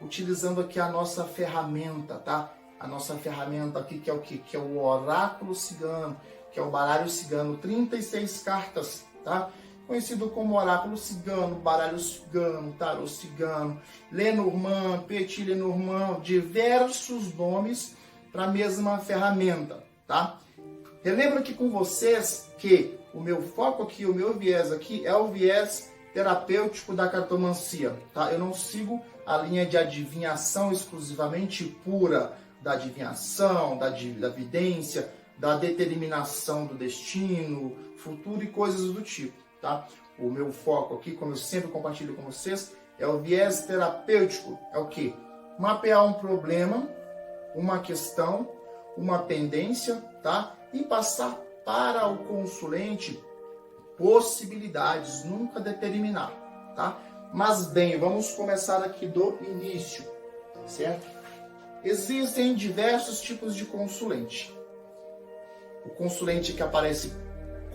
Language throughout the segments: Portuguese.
utilizando aqui a nossa ferramenta, tá? A nossa ferramenta aqui que é o quê? Que é o oráculo cigano, que é o baralho cigano, 36 cartas, tá? Conhecido como oráculo cigano, baralho cigano, tarô cigano, Lenormand, Petit Lenormand, diversos nomes para a mesma ferramenta, tá? Relembro aqui com vocês que o meu foco aqui, o meu viés aqui é o viés terapêutico da cartomancia, tá? Eu não sigo a linha de adivinhação exclusivamente pura, da adivinhação, da vidência, da determinação do destino, futuro e coisas do tipo, tá? O meu foco aqui, como eu sempre compartilho com vocês, é o viés terapêutico. É o quê? Mapear um problema, uma questão, uma pendência, tá? E passar para o consulente possibilidades, nunca determinar, tá? Mas bem, vamos começar aqui do início, certo? Existem diversos tipos de consulente. O consulente que aparece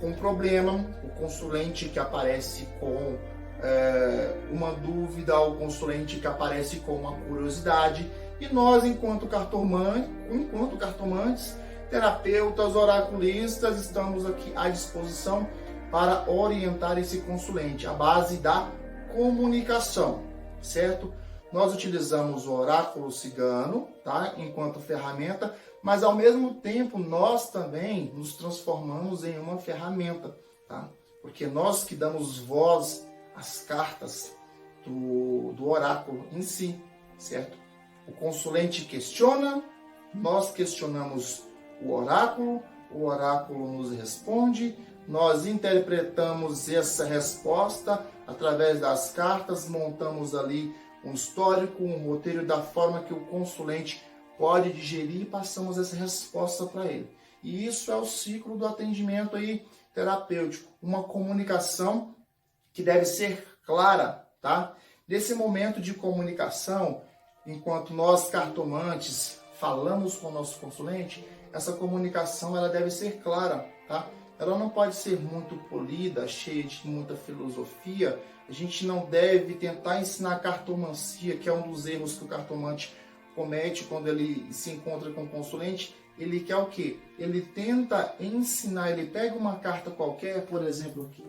com problema, o consulente que aparece com uma dúvida, o consulente que aparece com uma curiosidade. E nós, enquanto cartomantes, terapeutas, oraculistas, estamos aqui à disposição para orientar esse consulente, à base da comunicação, certo? Nós utilizamos o oráculo cigano, tá? Enquanto ferramenta, mas ao mesmo tempo nós também nos transformamos em uma ferramenta, tá? Porque nós que damos voz às cartas do oráculo em si, certo? O consulente questiona, nós questionamos o oráculo nos responde, nós interpretamos essa resposta através das cartas, montamos ali um histórico, um roteiro da forma que o consulente pode digerir e passamos essa resposta para ele. E isso é o ciclo do atendimento aí terapêutico, uma comunicação que deve ser clara, tá? Nesse momento de comunicação, enquanto nós cartomantes falamos com o nosso consulente, essa comunicação ela deve ser clara, tá? Ela não pode ser muito polida, cheia de muita filosofia. A gente não deve tentar ensinar cartomancia, que é um dos erros que o cartomante comete quando ele se encontra com o consulente. Ele quer o quê? Ele tenta ensinar, ele pega uma carta qualquer, por exemplo, aqui,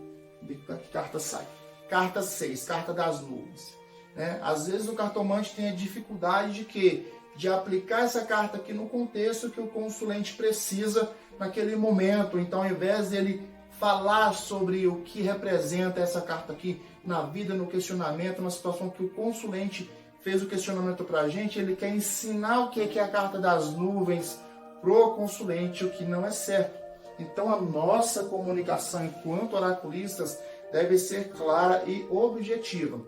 que carta sai? Carta 6, carta das nuvens. Né? Às vezes o cartomante tem a dificuldade de quê? De aplicar essa carta aqui no contexto que o consulente precisa naquele momento. Então, ao invés dele falar sobre o que representa essa carta aqui na vida, no questionamento, na situação que o consulente fez o questionamento para a gente, ele quer ensinar o que é a carta das nuvens pro consulente, o que não é certo. Então, a nossa comunicação enquanto oraculistas deve ser clara e objetiva,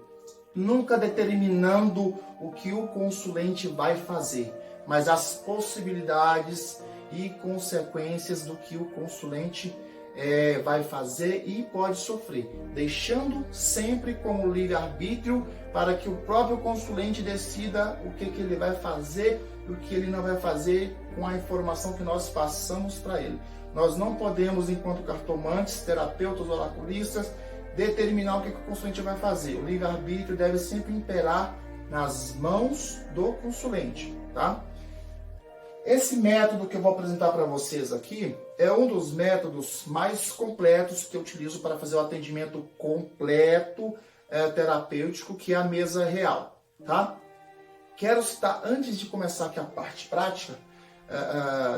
nunca determinando o que o consulente vai fazer, mas as possibilidades e consequências do que o consulente vai fazer e pode sofrer, deixando sempre como livre-arbítrio para que o próprio consulente decida o que ele vai fazer e o que ele não vai fazer com a informação que nós passamos para ele. Nós não podemos, enquanto cartomantes, terapeutas, oraculistas, determinar o que o consulente vai fazer. O livre-arbítrio deve sempre imperar nas mãos do consulente, tá? Esse método que eu vou apresentar para vocês aqui é um dos métodos mais completos que eu utilizo para fazer o atendimento completo terapêutico, que é a mesa real, tá? Quero citar, antes de começar aqui a parte prática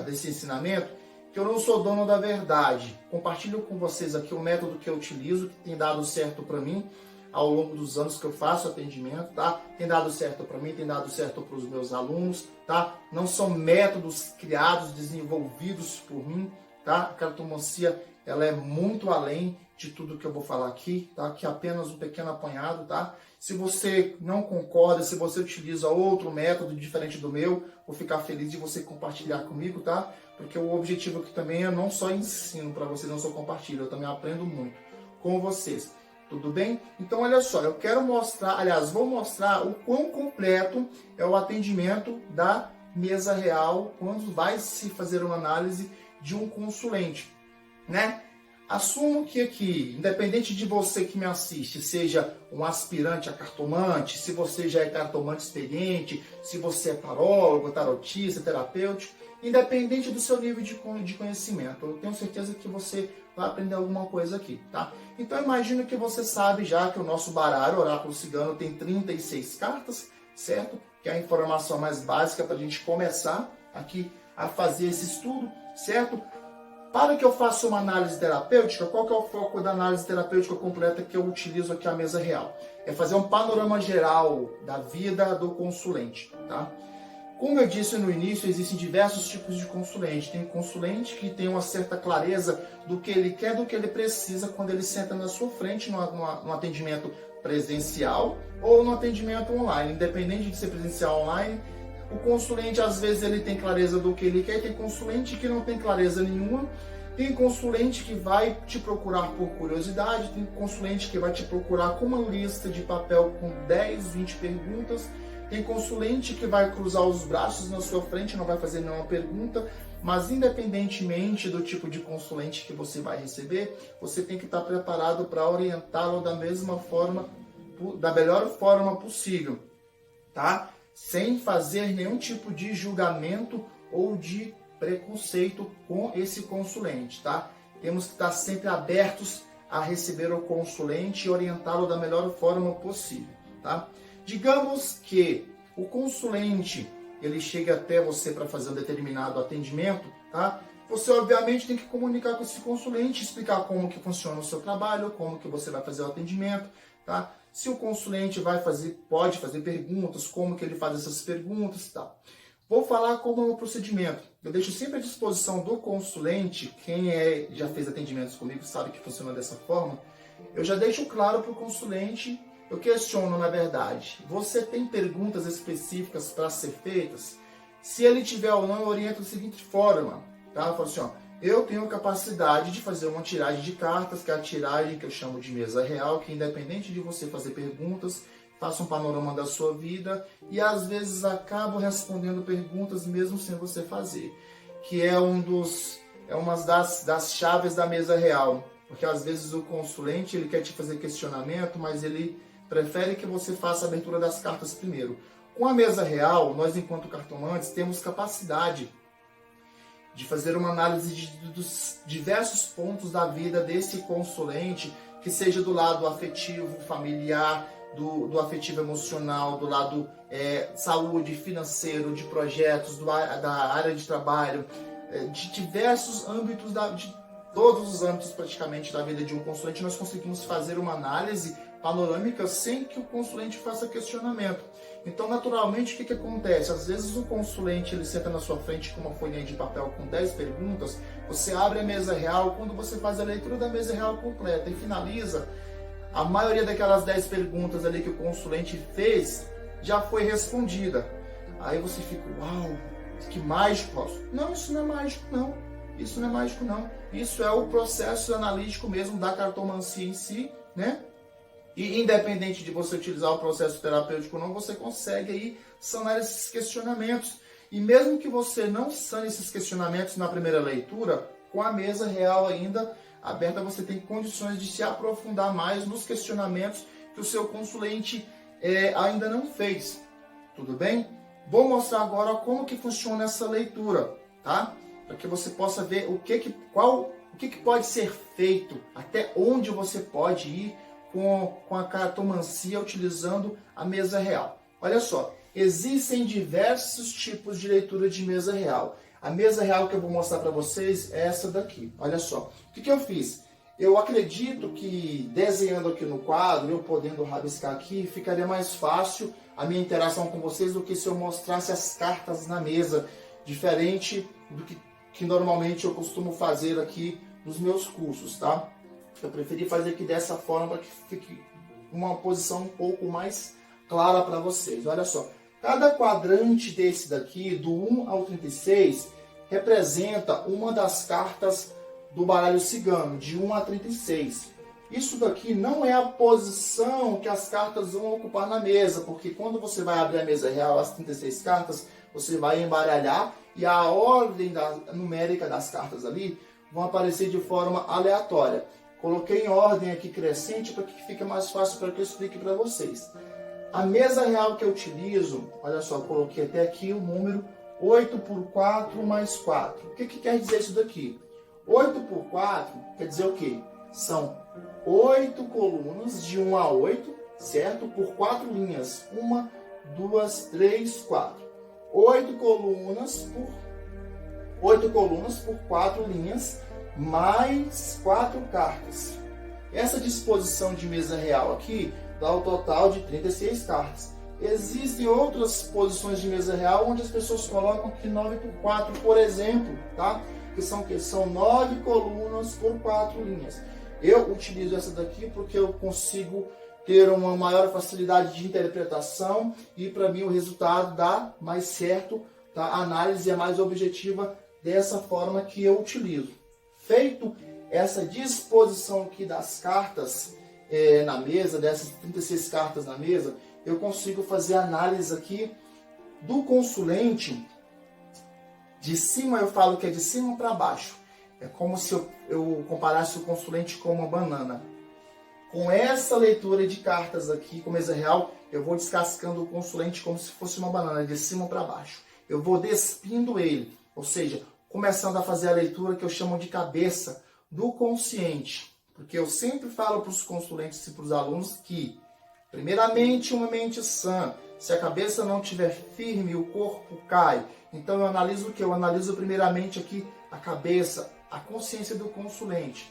desse ensinamento, que eu não sou dono da verdade. Compartilho com vocês aqui o método que eu utilizo, que tem dado certo para mim ao longo dos anos que eu faço atendimento, tá? Tem dado certo para mim, tem dado certo para os meus alunos, tá? Não são métodos criados, desenvolvidos por mim, tá? A cartomancia, ela é muito além de tudo que eu vou falar aqui, tá? Que é apenas um pequeno apanhado, tá? Se você não concorda, se você utiliza outro método diferente do meu, vou ficar feliz de você compartilhar comigo, tá? Porque o objetivo aqui também é não só ensino para vocês, não só compartilho, eu também aprendo muito com vocês. Tudo bem? Então, olha só, eu quero mostrar, aliás, vou mostrar o quão completo é o atendimento da mesa real quando vai se fazer uma análise de um consulente, né? Assumo que aqui, independente de você que me assiste, seja um aspirante a cartomante, se você já é cartomante experiente, se você é tarólogo, tarotista, terapêutico, independente do seu nível de conhecimento, eu tenho certeza que você vai aprender alguma coisa aqui, tá? Então imagino que você sabe já que o nosso baralho, Oráculo Cigano, tem 36 cartas, certo? Que é a informação mais básica para a gente começar aqui a fazer esse estudo, certo? Para que eu faça uma análise terapêutica, qual que é o foco da análise terapêutica completa que eu utilizo aqui a mesa real? É fazer um panorama geral da vida do consulente, tá? Como eu disse no início, existem diversos tipos de consulente. Tem consulente que tem uma certa clareza do que ele quer, do que ele precisa quando ele senta na sua frente no atendimento presencial ou no atendimento online. Independente de ser presencial ou online, o consulente, às vezes, ele tem clareza do que ele quer, tem consulente que não tem clareza nenhuma, tem consulente que vai te procurar por curiosidade, tem consulente que vai te procurar com uma lista de papel com 10, 20 perguntas, tem consulente que vai cruzar os braços na sua frente, não vai fazer nenhuma pergunta, mas independentemente do tipo de consulente que você vai receber, você tem que estar preparado para orientá-lo da mesma forma, da melhor forma possível, tá? Sem fazer nenhum tipo de julgamento ou de preconceito com esse consulente, tá? Temos que estar sempre abertos a receber o consulente e orientá-lo da melhor forma possível, tá? Digamos que o consulente, ele chega até você para fazer um determinado atendimento, tá? Você obviamente tem que comunicar com esse consulente, explicar como que funciona o seu trabalho, como que você vai fazer o atendimento, tá? Se o consulente pode fazer perguntas, como que ele faz essas perguntas, tá? Vou falar como é o procedimento. Eu deixo sempre à disposição do consulente, quem já fez atendimentos comigo sabe que funciona dessa forma, eu já deixo claro para o consulente, eu questiono na verdade, você tem perguntas específicas para ser feitas? Se ele tiver ou não, eu oriento da seguinte forma, tá? Eu falo assim, ó, eu tenho capacidade de fazer uma tiragem de cartas, que é a tiragem que eu chamo de mesa real, que independente de você fazer perguntas, faça um panorama da sua vida e às vezes acabo respondendo perguntas mesmo sem você fazer, que é uma das chaves da mesa real, porque às vezes o consulente ele quer te fazer questionamento, mas ele prefere que você faça a abertura das cartas primeiro. Com a mesa real, nós enquanto cartomantes temos capacidade de fazer uma análise dos diversos pontos da vida desse consulente, que seja do lado afetivo, familiar, do afetivo emocional, do lado saúde, financeiro, de projetos, da área de trabalho, de diversos âmbitos, de todos os âmbitos praticamente da vida de um consulente, nós conseguimos fazer uma análise panorâmica sem que o consulente faça questionamento. Então, naturalmente, o que acontece? Às vezes o consulente ele senta na sua frente com uma folhinha de papel com 10 perguntas, você abre a mesa real, quando você faz a leitura da mesa real completa e finaliza, a maioria daquelas 10 perguntas ali que o consulente fez já foi respondida. Aí você fica, uau, que mágico. Não, isso não é mágico, não. Isso não é mágico, não. Isso é o processo analítico mesmo da cartomancia em si, né? E independente de você utilizar o processo terapêutico ou não, você consegue aí sanar esses questionamentos. E mesmo que você não sane esses questionamentos na primeira leitura, com a mesa real ainda aberta, você tem condições de se aprofundar mais nos questionamentos que o seu consulente ainda não fez. Tudo bem? Vou mostrar agora como que funciona essa leitura, tá? Para que você possa ver o que pode ser feito, até onde você pode ir com a cartomancia utilizando a mesa real. Olha só, existem diversos tipos de leitura de mesa real. A mesa real que eu vou mostrar para vocês é essa daqui. Olha só, o que eu fiz? Eu acredito que desenhando aqui no quadro, eu podendo rabiscar aqui, ficaria mais fácil a minha interação com vocês do que se eu mostrasse as cartas na mesa, diferente do que normalmente eu costumo fazer aqui nos meus cursos, tá? Eu preferi fazer aqui dessa forma para que fique uma posição um pouco mais clara para vocês. Olha só, cada quadrante desse daqui, do 1 ao 36, representa uma das cartas do baralho cigano, de 1 a 36. Isso daqui não é a posição que as cartas vão ocupar na mesa, porque quando você vai abrir a mesa real, as 36 cartas, você vai embaralhar e a ordem numérica das cartas ali vão aparecer de forma aleatória. Coloquei em ordem aqui crescente para que fique mais fácil para que eu explique para vocês. A mesa real que eu utilizo, olha só, coloquei até aqui o número 8 por 4 mais 4. O que quer dizer isso daqui? 8 por 4 quer dizer o quê? São 8 colunas de 1 a 8, certo? Por 4 linhas. 1, 2, 3, 4. 8 colunas por 4 linhas, mais 4 cartas. Essa disposição de mesa real aqui dá o total de 36 cartas. Existem outras posições de mesa real onde as pessoas colocam aqui 9 por 4, por exemplo, tá? Que são 9 colunas por 4 linhas. Eu utilizo essa daqui porque eu consigo ter uma maior facilidade de interpretação e para mim o resultado dá mais certo, tá? A análise é mais objetiva dessa forma que eu utilizo. Feito essa disposição aqui das cartas na mesa, dessas 36 cartas na mesa, eu consigo fazer análise aqui do consulente. De cima eu falo que é de cima para baixo. É como se eu comparasse o consulente com uma banana. Com essa leitura de cartas aqui, com mesa real, eu vou descascando o consulente como se fosse uma banana, de cima para baixo. Eu vou despindo ele, ou seja, começando a fazer a leitura que eu chamo de cabeça do consciente. Porque eu sempre falo para os consulentes e para os alunos que, primeiramente, uma mente sã. Se a cabeça não estiver firme, o corpo cai. Então eu analiso o que? Eu analiso primeiramente aqui a cabeça, a consciência do consulente.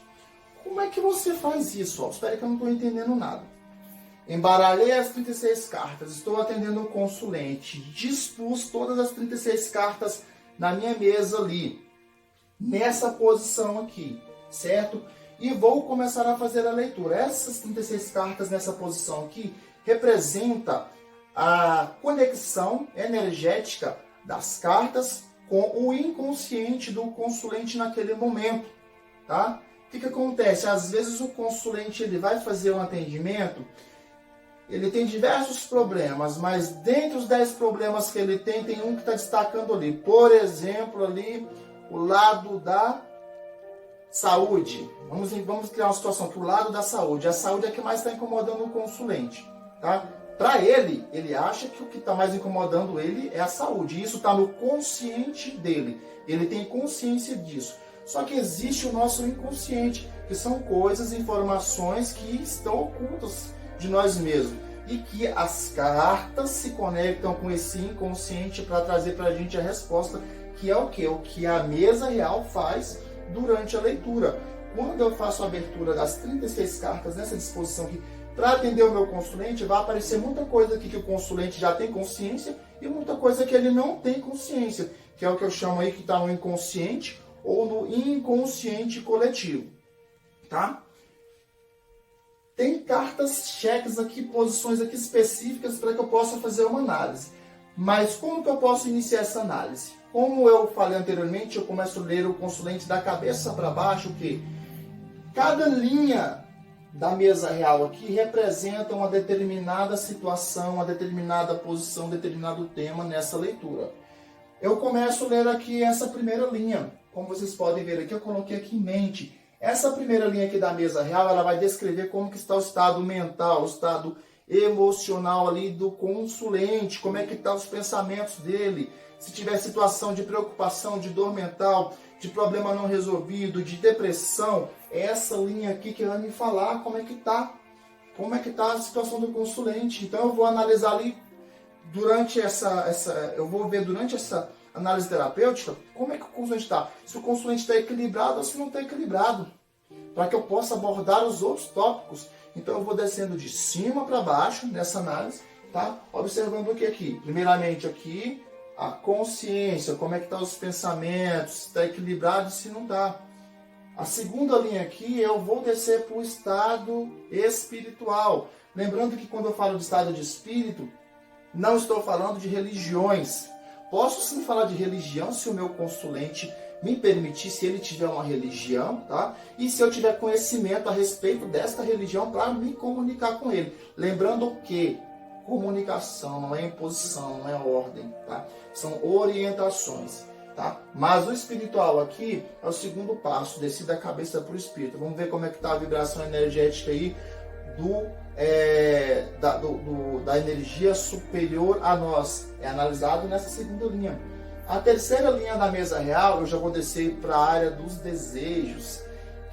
Como é que você faz isso? Espera que eu não estou entendendo nada. Embaralhei as 36 cartas, estou atendendo o consulente, dispus todas as 36 cartas na minha mesa ali, nessa posição aqui, certo? E vou começar a fazer a leitura. Essas 36 cartas nessa posição aqui representa a conexão energética das cartas com o inconsciente do consulente naquele momento, tá? O que acontece? Às vezes o consulente ele vai fazer um atendimento, ele tem diversos problemas, mas dentre os 10 problemas que ele tem um que está destacando ali. Por exemplo, ali o lado da saúde. Vamos criar uma situação para o lado da saúde. A saúde é que mais está incomodando o consulente, tá? Para ele acha que o que está mais incomodando ele é a saúde. Isso está no consciente dele. Ele tem consciência disso. Só que existe o nosso inconsciente, que são coisas, informações que estão ocultas de nós mesmos. E que as cartas se conectam com esse inconsciente para trazer para a gente a resposta, que é o quê? O que a mesa real faz durante a leitura. Quando eu faço a abertura das 36 cartas nessa disposição aqui, para atender o meu consulente, vai aparecer muita coisa aqui que o consulente já tem consciência e muita coisa que ele não tem consciência, que é o que eu chamo aí que está no inconsciente ou no inconsciente coletivo, tá? Tem cartas, cheques aqui, posições aqui específicas para que eu possa fazer uma análise. Mas como que eu posso iniciar essa análise? Como eu falei anteriormente, eu começo a ler o consulente da cabeça para baixo, que cada linha da mesa real aqui representa uma determinada situação, uma determinada posição, um determinado tema nessa leitura. Eu começo a ler aqui essa primeira linha. Como vocês podem ver aqui, eu coloquei aqui em mente. Essa primeira linha aqui da mesa real, ela vai descrever como que está o estado mental, o estado emocional ali do consulente, como é que estão os pensamentos dele, se tiver situação de preocupação, de dor mental, de problema não resolvido, de depressão, essa linha aqui que vai me falar como é que está a situação do consulente. Então eu vou analisar ali durante eu vou ver durante essa análise terapêutica como é que o consulente está, se o consulente está equilibrado ou se não está equilibrado, para que eu possa abordar os outros tópicos. Então eu vou descendo de cima para baixo nessa análise, tá? Observando o que aqui? Primeiramente aqui, a consciência, como é que estão os pensamentos, se está equilibrado e se não está. A segunda linha aqui, eu vou descer para o estado espiritual. Lembrando que quando eu falo de estado de espírito, não estou falando de religiões. Posso sim falar de religião se o meu consulente me permitir, se ele tiver uma religião, tá? E se eu tiver conhecimento a respeito desta religião para me comunicar com ele. Lembrando que comunicação não é imposição, não é ordem, tá? São orientações. tá? Mas o espiritual aqui é o segundo passo, descer da cabeça para o espírito. Vamos ver como é que está a vibração energética aí da energia superior a nós. É analisado nessa segunda linha. A terceira linha da mesa real, eu já vou descer para a área dos desejos,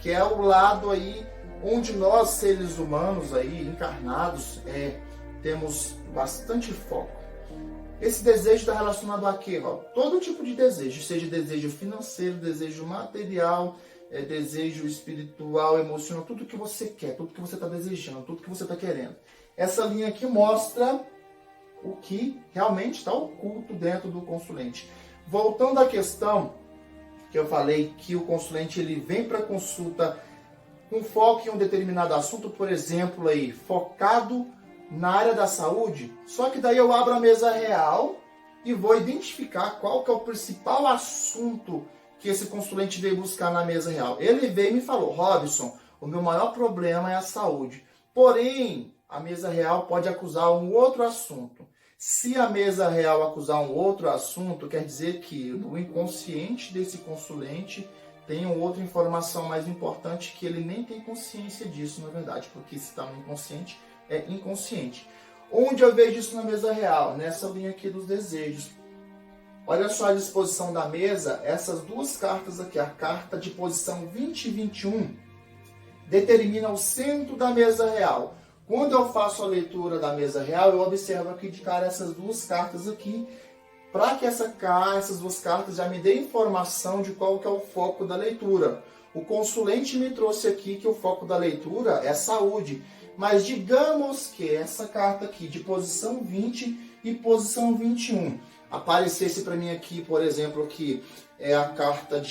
que é o lado aí onde nós, seres humanos aí, encarnados, temos bastante foco. Esse desejo está relacionado a quê? Todo tipo de desejo, seja desejo financeiro, desejo material, desejo espiritual, emocional, tudo que você quer, tudo que você está desejando, tudo que você está querendo. Essa linha aqui mostra o que realmente está oculto dentro do consulente. Voltando à questão que eu falei, que o consulente ele vem para consulta com foco em um determinado assunto, por exemplo, aí, focado na área da saúde, só que daí eu abro a mesa real e vou identificar qual que é o principal assunto que esse consulente veio buscar na mesa real. Ele veio e me falou: Robson, o meu maior problema é a saúde. Porém, a mesa real pode acusar um outro assunto. Se a mesa real acusar um outro assunto, quer dizer que no inconsciente desse consulente tem outra informação mais importante que ele nem tem consciência disso, na verdade, porque se está no inconsciente, é inconsciente. Onde eu vejo isso na mesa real? Nessa linha aqui dos desejos. Olha só a disposição da mesa, essas duas cartas aqui, a carta de posição 20 e 21, determina o centro da mesa real. Quando eu faço a leitura da mesa real, eu observo aqui de cara essas duas cartas aqui, para que essas duas cartas já me dêem informação de qual que é o foco da leitura. O consulente me trouxe aqui que o foco da leitura é saúde, mas digamos que essa carta aqui de posição 20 e posição 21 aparecesse para mim aqui, por exemplo, que é a carta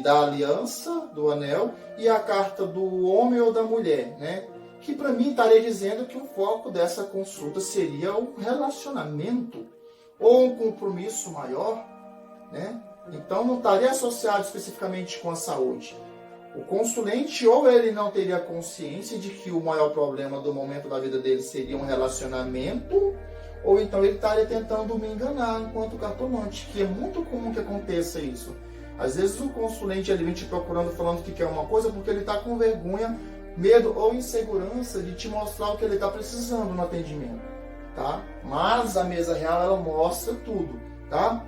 da aliança, do anel, e a carta do homem ou da mulher, né? Que para mim estaria dizendo que o foco dessa consulta seria o relacionamento ou um compromisso maior, né? Então não estaria associado especificamente com a saúde. O consulente ou ele não teria consciência de que o maior problema do momento da vida dele seria um relacionamento, ou então ele estaria tentando me enganar enquanto cartomante, que é muito comum que aconteça isso. Às vezes o consulente ele vem te procurando falando que quer uma coisa porque ele está com vergonha, medo ou insegurança de te mostrar o que ele está precisando no atendimento, tá? Mas a mesa real ela mostra tudo, tá?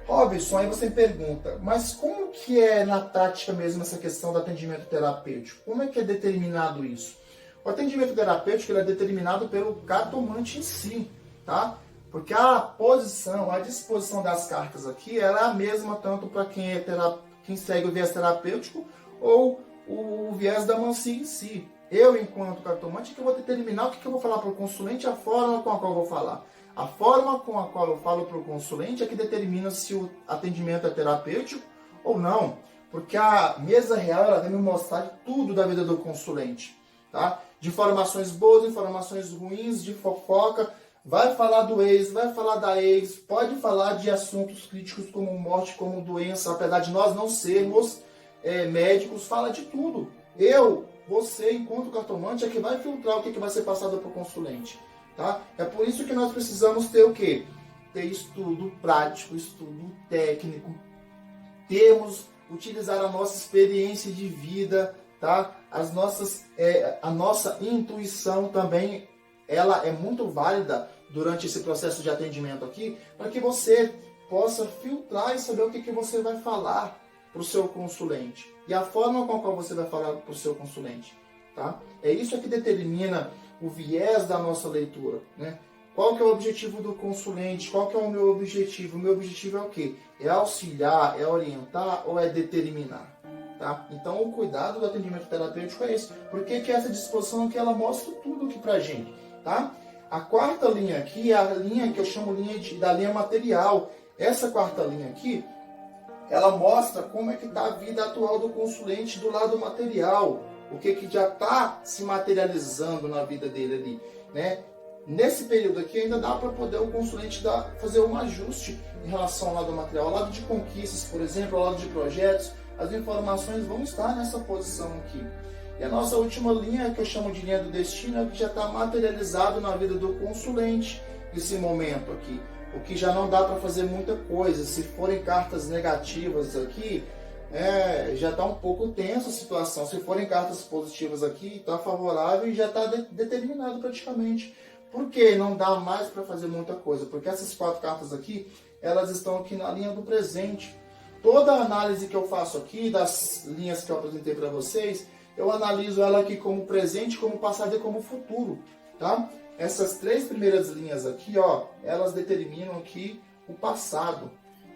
Robson, aí você pergunta, mas como que é na prática mesmo essa questão do atendimento terapêutico? Como é que é determinado isso? O atendimento terapêutico ele é determinado pelo cartomante em si, tá? Porque a posição, a disposição das cartas aqui, ela é a mesma tanto para quem segue o viés terapêutico ou o viés da mancia em si. Eu, enquanto cartomante, que eu vou determinar o que eu vou falar para o consulente, a forma com a qual eu vou falar. A forma com a qual eu falo para o consulente é que determina se o atendimento é terapêutico ou não. Porque a mesa real ela vai me mostrar tudo da vida do consulente, tá? De informações boas, informações ruins, de fofoca. Vai falar do ex, vai falar da ex, pode falar de assuntos críticos como morte, como doença, apesar de nós não sermos médicos, fala de tudo. Você, enquanto cartomante, é que vai filtrar o que vai ser passado para o consulente. Tá? É por isso que nós precisamos ter o quê? Ter estudo prático, estudo técnico, utilizar a nossa experiência de vida, tá? A nossa intuição também, ela é muito válida durante esse processo de atendimento aqui, para que você possa filtrar e saber o que você vai falar para o seu consulente e a forma com a qual você vai falar para o seu consulente, tá? É isso que determina o viés da nossa leitura, né? Qual que é o objetivo do consulente? Qual que é o meu objetivo? O meu objetivo é o quê? É auxiliar, é orientar ou é determinar? Tá? Então o cuidado do atendimento terapêutico é esse. Porque que essa disposição aqui ela mostra tudo aqui pra gente, tá? A quarta linha aqui é a linha que eu chamo da linha material. Essa quarta linha aqui, ela mostra como é que está a vida atual do consulente do lado material. O que já está se materializando na vida dele ali, né? Nesse período aqui ainda dá para poder o consulente fazer um ajuste em relação ao lado material, ao lado de conquistas, por exemplo, ao lado de projetos. As informações vão estar nessa posição aqui. E a nossa última linha, que eu chamo de linha do destino, é que já está materializado na vida do consulente nesse momento aqui. o que já não dá para fazer muita coisa. Se forem cartas negativas aqui, já está um pouco tensa a situação. Se forem cartas positivas aqui, está favorável e já está determinado praticamente. Por que não dá mais para fazer muita coisa? Porque essas 4 cartas aqui, elas estão aqui na linha do presente. Toda a análise que eu faço aqui, das linhas que eu apresentei para vocês, eu analiso ela aqui como presente, como passado e como futuro, tá? Essas 3 primeiras linhas aqui, ó, elas determinam aqui o passado.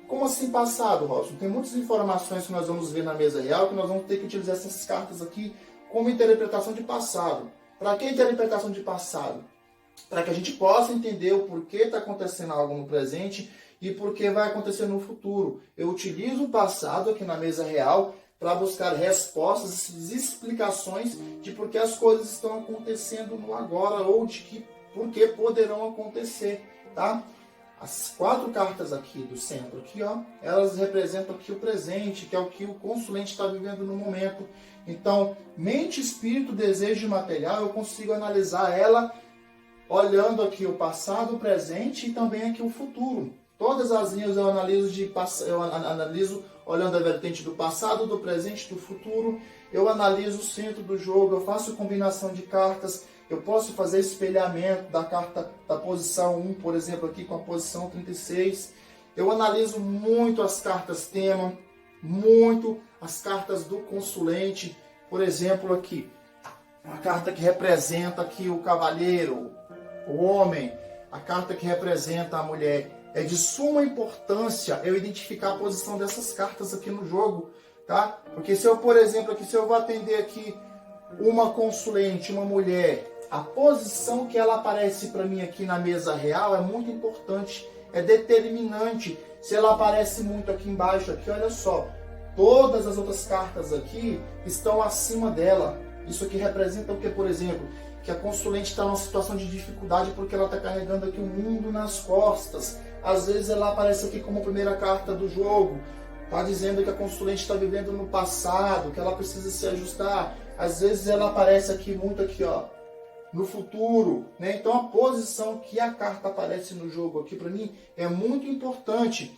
Como assim passado, Robson? Tem muitas informações que nós vamos ver na mesa real que nós vamos ter que utilizar essas cartas aqui como interpretação de passado. Para que interpretação de passado? Para que a gente possa entender o porquê está acontecendo algo no presente e porquê vai acontecer no futuro. Eu utilizo o passado aqui na mesa real para buscar respostas, explicações de por que as coisas estão acontecendo no agora ou de que por que poderão acontecer, tá? As 4 cartas aqui do centro, aqui, ó, elas representam aqui o presente, que é o que o consulente está vivendo no momento. Então, mente, espírito, desejo e material, eu consigo analisar ela olhando aqui o passado, o presente e também aqui o futuro. Todas as linhas eu analiso olhando a vertente do passado, do presente, do futuro. Eu analiso o centro do jogo, eu faço combinação de cartas. Eu posso fazer espelhamento da carta da posição 1, por exemplo, aqui com a posição 36. Eu analiso muito as cartas tema, muito as cartas do consulente. Por exemplo, aqui, uma carta que representa aqui o cavalheiro, o homem, a carta que representa a mulher. É de suma importância eu identificar a posição dessas cartas aqui no jogo, tá? Porque se eu, por exemplo, aqui, se eu vou atender aqui uma consulente, uma mulher, a posição que ela aparece para mim aqui na mesa real é muito importante, é determinante. Se ela aparece muito aqui embaixo, aqui, olha só, todas as outras cartas aqui estão acima dela. Isso aqui representa o que, por exemplo? Que a consulente está numa situação de dificuldade porque ela está carregando aqui o mundo nas costas. Às vezes ela aparece aqui como primeira carta do jogo, está dizendo que a consulente está vivendo no passado, que ela precisa se ajustar. Às vezes ela aparece aqui muito aqui, ó, no futuro, né? Então a posição que a carta aparece no jogo aqui para mim é muito importante.